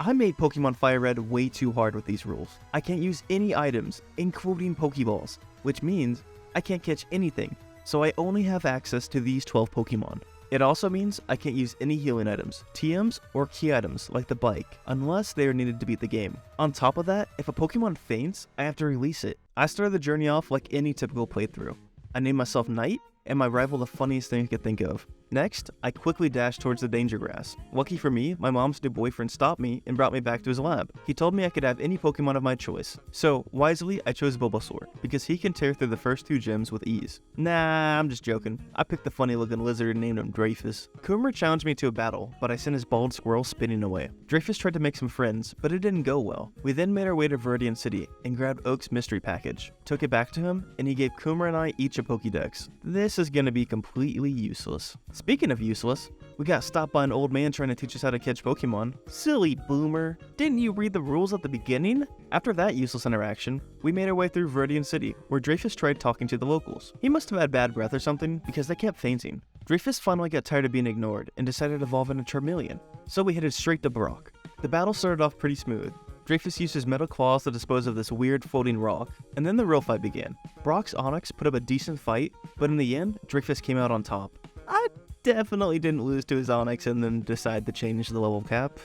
I made Pokemon Fire Red way too hard with these rules. I can't use any items, including Pokeballs, which means I can't catch anything, so I only have access to these 12 Pokemon. It also means I can't use any healing items, TMs, or key items like the bike, unless they are needed to beat the game. On top of that, if a Pokemon faints, I have to release it. I started the journey off like any typical playthrough. I named myself Knight, and my rival the funniest thing I could think of. Next, I quickly dashed towards the danger grass. Lucky for me, my mom's new boyfriend stopped me and brought me back to his lab. He told me I could have any Pokemon of my choice. So, wisely, I chose Bulbasaur, because he can tear through the first 2 gyms with ease. Nah, I'm just joking. I picked the funny looking lizard and named him Dreyfus. Coomer challenged me to a battle, but I sent his bald squirrel spinning away. Dreyfus tried to make some friends, but it didn't go well. We then made our way to Viridian City and grabbed Oak's mystery package, took it back to him, and he gave Coomer and I each a Pokédex. This is gonna be completely useless. Speaking of useless, we got stopped by an old man trying to teach us how to catch Pokemon. Silly boomer. Didn't you read the rules at the beginning? After that useless interaction, we made our way through Viridian City, where Dreyfus tried talking to the locals. He must have had bad breath or something, because they kept fainting. Dreyfus finally got tired of being ignored and decided to evolve into Charmeleon, so we headed straight to Brock. The battle started off pretty smooth. Dreyfus used his metal claws to dispose of this weird floating rock, and then the real fight began. Brock's Onix put up a decent fight, but in the end, Dreyfus came out on top. I definitely didn't lose to his Onix and then decide to change the level cap.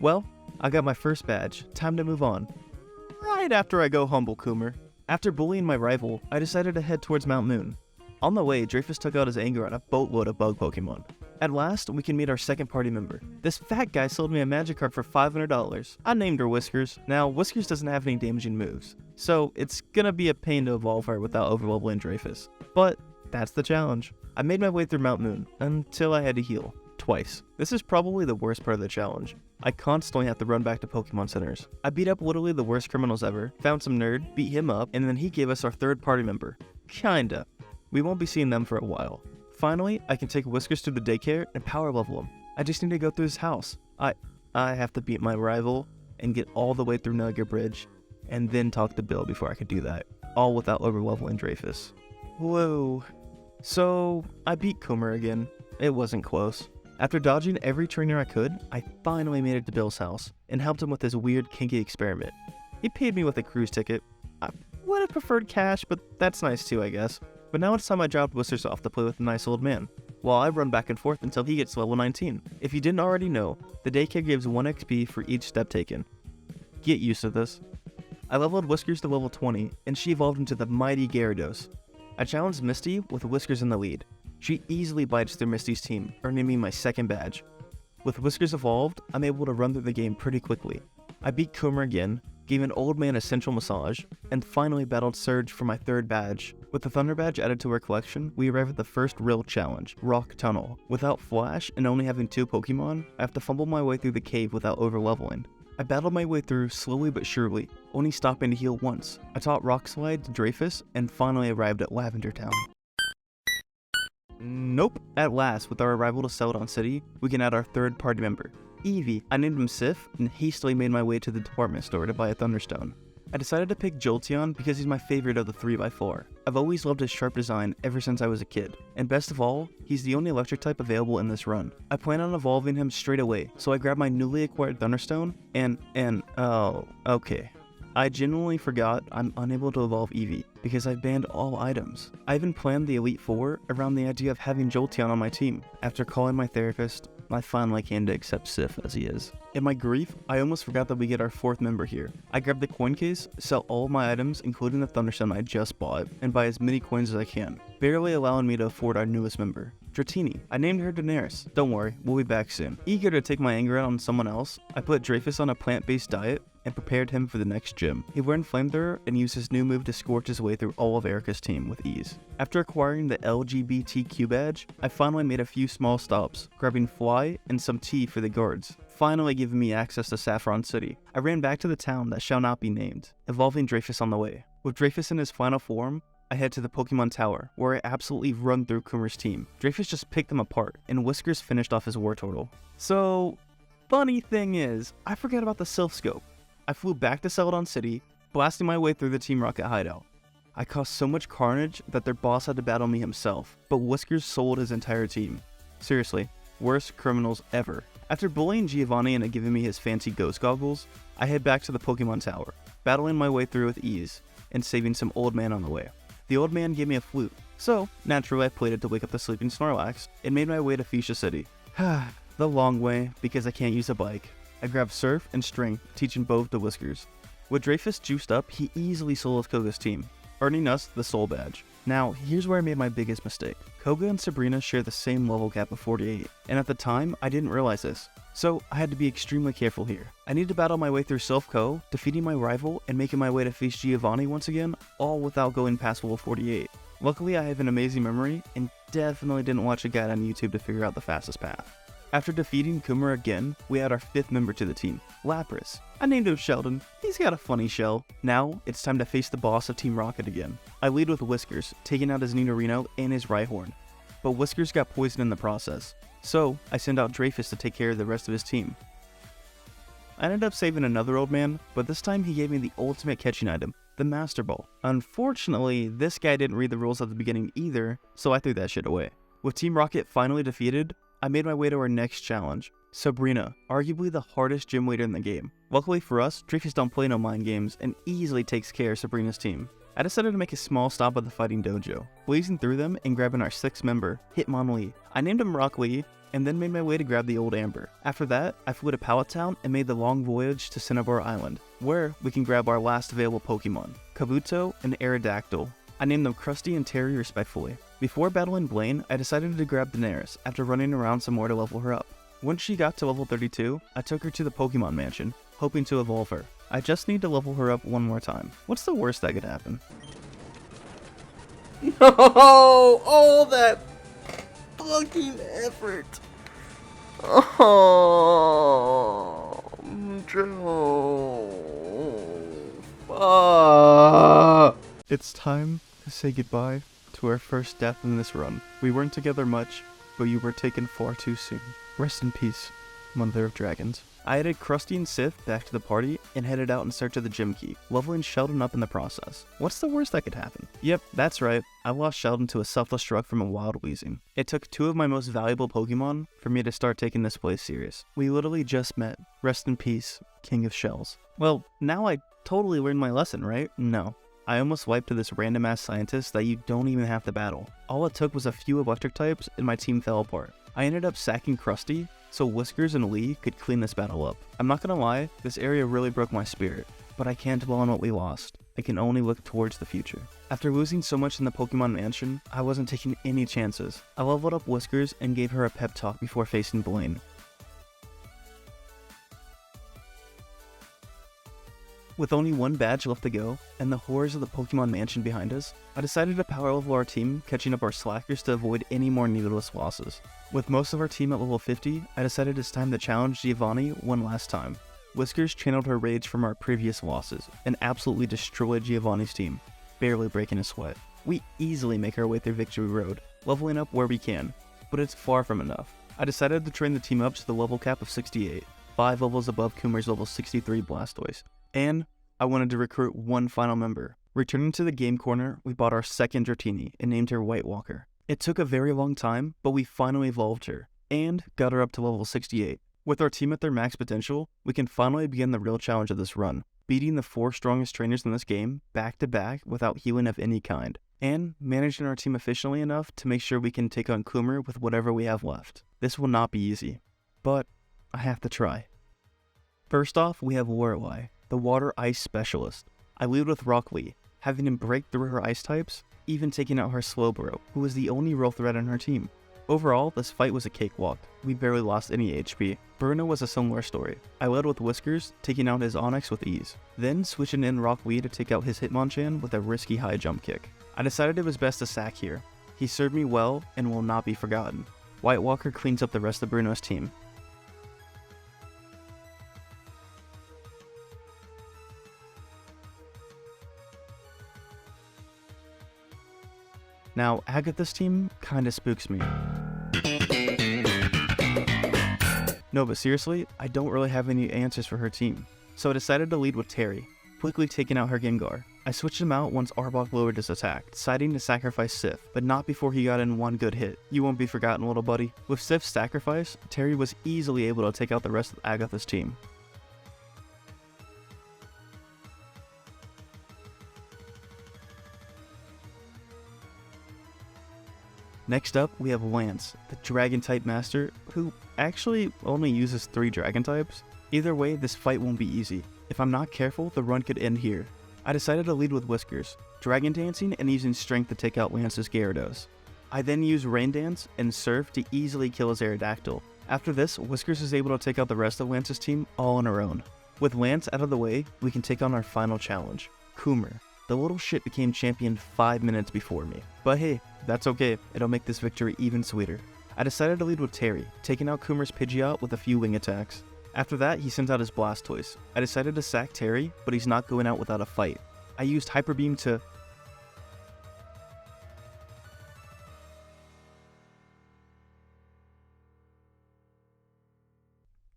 Well, I got my first badge. Time to move on. Right after I go humble Coomer. After bullying my rival, I decided to head towards Mount Moon. On the way, Dreyfus took out his anger on a boatload of bug Pokemon. At last, we can meet our second party member. This fat guy sold me a Magikarp for $500. I named her Whiskers. Now, Whiskers doesn't have any damaging moves, so it's gonna be a pain to evolve her without overleveling Dreyfus. But that's the challenge. I made my way through Mount Moon, until I had to heal. Twice. This is probably the worst part of the challenge. I constantly have to run back to Pokemon centers. I beat up literally the worst criminals ever, found some nerd, beat him up, and then he gave us our third party member. Kinda. We won't be seeing them for a while. Finally, I can take Whiskers to the daycare and power level him. I just need to go through his house. I have to beat my rival and get all the way through Nugget Bridge, and then talk to Bill before I could do that. All without overleveling Dreyfus. Whoa. So, I beat Coomer again. It wasn't close. After dodging every trainer I could, I finally made it to Bill's house, and helped him with his weird kinky experiment. He paid me with a cruise ticket. I would have preferred cash, but that's nice too, I guess. But now it's time I dropped Whiskers off to play with a nice old man, while I run back and forth until he gets level 19. If you didn't already know, the daycare gives 1 XP for each step taken. Get used to this. I leveled Whiskers to level 20, and she evolved into the mighty Gyarados. I challenged Misty with Whiskers in the lead. She easily bites through Misty's team, earning me my second badge. With Whiskers evolved, I'm able to run through the game pretty quickly. I beat Coomer again, gave an old man a central massage, and finally battled Surge for my third badge. With the Thunder badge added to our collection, we arrive at the first real challenge, Rock Tunnel. Without Flash and only having 2 Pokemon, I have to fumble my way through the cave without overleveling. I battled my way through slowly but surely, only stopping to heal once. I taught Rock Slide to Dreyfus, and finally arrived at Lavender Town. Nope. At last, with our arrival to Celadon City, we can add our third party member, Eevee. I named him Sif, and hastily made my way to the department store to buy a Thunderstone. I decided to pick Jolteon because he's my favorite of the 3x4. I've always loved his sharp design ever since I was a kid, and best of all, he's the only electric type available in this run. I plan on evolving him straight away, so I grabbed my newly acquired Thunderstone, oh, okay. I genuinely forgot I'm unable to evolve Eevee, because I've banned all items. I even planned the Elite Four around the idea of having Jolteon on my team. After calling my therapist, I finally came to accept Sif as he is. In my grief, I almost forgot that we get our 4th member here. I grab the coin case, sell all of my items, including the Thunderstone I just bought, and buy as many coins as I can, barely allowing me to afford our newest member, Dratini. I named her Daenerys. Don't worry, we'll be back soon. Eager to take my anger out on someone else, I put Dreyfus on a plant-based diet, and prepared him for the next gym. He learned Flamethrower and used his new move to scorch his way through all of Erica's team with ease. After acquiring the LGBTQ badge, I finally made a few small stops, grabbing Fly and some tea for the guards, finally giving me access to Saffron City. I ran back to the town that shall not be named, evolving Dreyfus on the way. With Dreyfus in his final form, I head to the Pokemon Tower, where I absolutely run through Coomer's team. Dreyfus just picked them apart, and Whiskers finished off his Wartortle. So, funny thing is, I forgot about the Silph Scope. I flew back to Celadon City, blasting my way through the Team Rocket hideout. I caused so much carnage that their boss had to battle me himself, but Whiskers sold his entire team. Seriously, worst criminals ever. After bullying Giovanni into giving me his fancy ghost goggles, I head back to the Pokemon Tower, battling my way through with ease, and saving some old man on the way. The old man gave me a flute, so naturally I played it to wake up the sleeping Snorlax, and made my way to Fuchsia City. The long way, because I can't use a bike. I grabbed Surf and String, teaching both to Whiskers. With Dreyfus juiced up, he easily solos Koga's team, earning us the Soul Badge. Now, here's where I made my biggest mistake. Koga and Sabrina share the same level gap of 48, and at the time, I didn't realize this. So, I had to be extremely careful here. I need to battle my way through Silph Co, defeating my rival, and making my way to face Giovanni once again, all without going past level 48. Luckily, I have an amazing memory, and definitely didn't watch a guide on YouTube to figure out the fastest path. After defeating Kumar again, we add our 5th member to the team, Lapras. I named him Sheldon. He's got a funny shell. Now, it's time to face the boss of Team Rocket again. I lead with Whiskers, taking out his Nidorino and his Rhyhorn. But Whiskers got poisoned in the process, so I send out Dreyfus to take care of the rest of his team. I ended up saving another old man, but this time he gave me the ultimate catching item, the Master Ball. Unfortunately, this guy didn't read the rules at the beginning either, so I threw that shit away. With Team Rocket finally defeated, I made my way to our next challenge, Sabrina, arguably the hardest gym leader in the game. Luckily for us, Dreyfus don't play no mind games and easily takes care of Sabrina's team. I decided to make a small stop at the fighting dojo, blazing through them and grabbing our 6th member, Hitmonlee. I named him Rock Lee, and then made my way to grab the old Amber. After that, I flew to Pallet Town and made the long voyage to Cinnabar Island, where we can grab our last available Pokemon, Kabuto and Aerodactyl. I named them Krusty and Terry respectfully. Before battling Blaine, I decided to grab Daenerys after running around some more to level her up. Once she got to level 32, I took her to the Pokemon Mansion, hoping to evolve her. I just need to level her up one more time. What's the worst that could happen? No! All that fucking effort! Oh, Joe. Fuck. It's time to say goodbye to our first death in this run. We weren't together much, but you were taken far too soon. Rest in peace, Mother of Dragons. I added Krusty and Sith back to the party and headed out in search of the gym key, leveling Sheldon up in the process. What's the worst that could happen? Yep, that's right, I lost Sheldon to a self-destruct from a wild Weezing. It took 2 of my most valuable Pokemon for me to start taking this place serious. We literally just met. Rest in peace, King of Shells. Well, now I totally learned my lesson, right? No. I almost wiped to this random ass scientist that you don't even have to battle. All it took was a few electric types and my team fell apart. I ended up sacking Krusty so Whiskers and Lee could clean this battle up. I'm not gonna lie, this area really broke my spirit, but I can't dwell on what we lost. I can only look towards the future. After losing so much in the Pokemon Mansion, I wasn't taking any chances. I leveled up Whiskers and gave her a pep talk before facing Blaine. With only 1 badge left to go, and the horrors of the Pokemon Mansion behind us, I decided to power level our team, catching up our slackers to avoid any more needless losses. With most of our team at level 50, I decided it's time to challenge Giovanni one last time. Whiskers channeled her rage from our previous losses, and absolutely destroyed Giovanni's team, barely breaking a sweat. We easily make our way through Victory Road, leveling up where we can, but it's far from enough. I decided to train the team up to the level cap of 68, 5 levels above Kumar's level 63 Blastoise. And I wanted to recruit one final member. Returning to the game corner, we bought our 2nd Dratini and named her White Walker. It took a very long time, but we finally evolved her, and got her up to level 68. With our team at their max potential, we can finally begin the real challenge of this run, beating the 4 strongest trainers in this game back to back without healing of any kind, and managing our team efficiently enough to make sure we can take on Kumar with whatever we have left. This will not be easy, but I have to try. First off, we have Lorelei, the Water Ice Specialist. I lead with Rock Lee, having him break through her ice types, even taking out her Slowbro, who was the only real threat on her team. Overall, this fight was a cakewalk. We barely lost any HP. Bruno was a similar story. I led with Whiskers, taking out his Onix with ease, then switching in Rock Lee to take out his Hitmonchan with a risky high jump kick. I decided it was best to sack here. He served me well and will not be forgotten. White Walker cleans up the rest of Bruno's team. Now, Agatha's team kinda spooks me. No, but seriously, I don't really have any answers for her team. So I decided to lead with Terry, quickly taking out her Gengar. I switched him out once Arbok lowered his attack, deciding to sacrifice Sif, but not before he got in one good hit. You won't be forgotten, little buddy. With Sif's sacrifice, Terry was easily able to take out the rest of Agatha's team. Next up, we have Lance, the Dragon-type master, who actually only uses 3 Dragon types. Either way, this fight won't be easy. If I'm not careful, the run could end here. I decided to lead with Whiskers, Dragon Dancing and using Strength to take out Lance's Gyarados. I then use Rain Dance and Surf to easily kill his Aerodactyl. After this, Whiskers is able to take out the rest of Lance's team all on her own. With Lance out of the way, we can take on our final challenge, Coomer. The little shit became champion 5 minutes before me. But hey, that's okay, it'll make this victory even sweeter. I decided to lead with Terry, taking out Coomer's Pidgeot with a few wing attacks. After that, he sent out his Blastoise. I decided to sack Terry, but he's not going out without a fight. I used Hyper Beam to...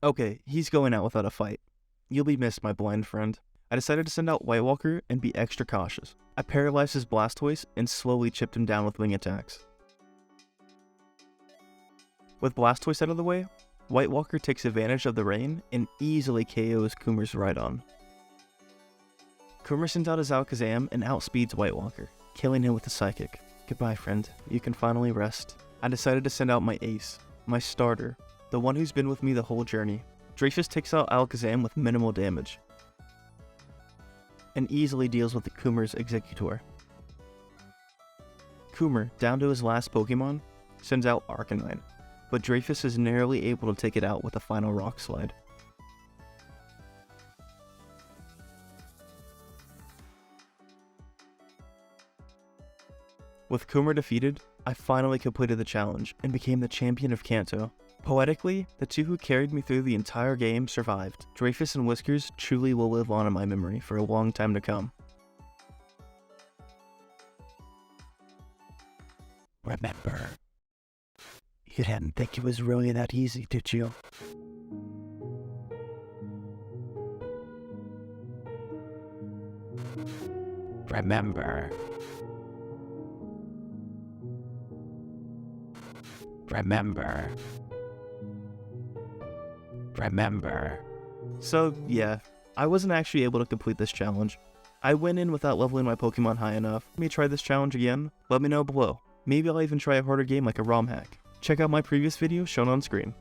Okay, he's going out without a fight. You'll be missed, my blind friend. I decided to send out White Walker and be extra cautious. I paralyzed his Blastoise and slowly chipped him down with wing attacks. With Blastoise out of the way, White Walker takes advantage of the rain and easily KOs Coomer's Rhydon. Coomer sends out his Alakazam and outspeeds White Walker, killing him with a Psychic. Goodbye, friend. You can finally rest. I decided to send out my ace, my starter, the one who's been with me the whole journey. Dreyfus takes out Alakazam with minimal damage and easily deals with the Coomer's Executor. Coomer, down to his last Pokemon, sends out Arcanine, but Dreyfus is narrowly able to take it out with a final Rock Slide. With Coomer defeated, I finally completed the challenge and became the champion of Kanto. Poetically, the two who carried me through the entire game survived. Dreyfus and Whiskers truly will live on in my memory for a long time to come. Remember, you didn't think it was really that easy, did you? Remember. Remember. Remember. So yeah, I wasn't actually able to complete this challenge. I went in without leveling my Pokemon high enough. Let me try this challenge again. Let me know below. Maybe I'll even try a harder game like a ROM hack. Check out my previous video shown on screen.